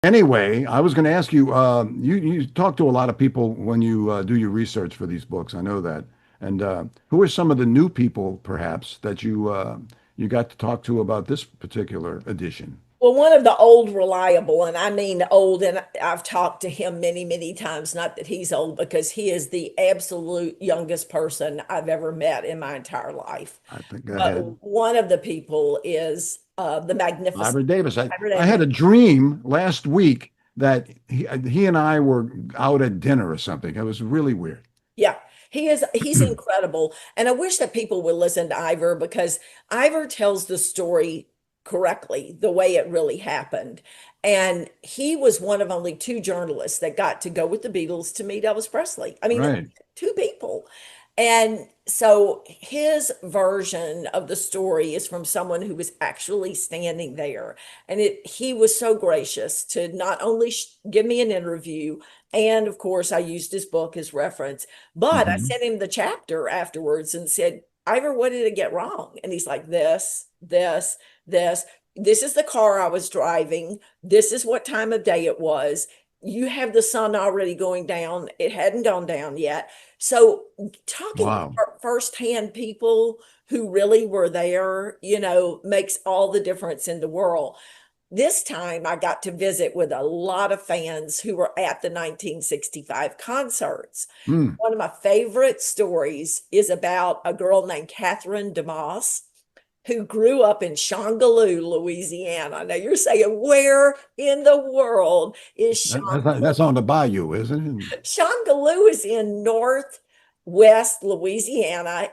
Anyway, I was going to ask you, you talk to a lot of people when you do your research for these books. I know that. And who are some of the new people, perhaps, that you got to talk to about this particular edition? Well, one of the old reliable, and I mean old, and I've talked to him many, many times, not that he's old, because he is the absolute youngest person I've ever met in my entire life. I think go But ahead. one of the people is the magnificent Ivor Davis. Robert I had Davis. a dream last week that he and I were out at dinner or something. It was really weird. Yeah, he's incredible. And I wish that people would listen to Ivor because Ivor tells the story correctly, the way it really happened. And he was one of only two journalists that got to go with the Beatles to meet Elvis Presley. I mean, Right. two people. And so his version of the story is from someone who was actually standing there. And he was so gracious to not only give me an interview, and of course, I used his book as reference, but I Hmm. sent him the chapter afterwards and said, Ivor, what did it get wrong? And he's like, this. This is the car I was driving. This is what time of day it was. You have the sun already going down. It hadn't gone down yet. So, talking to Wow. firsthand people who really were there, makes all the difference in the world. This time I got to visit with a lot of fans who were at the 1965 concerts. Hmm. One of my favorite stories is about a girl named Catherine DeMoss who grew up in Shongaloo, Louisiana. Now you're saying, where in the world is Shongaloo? That's on the bayou, isn't it? Shongaloo is in northwest Louisiana.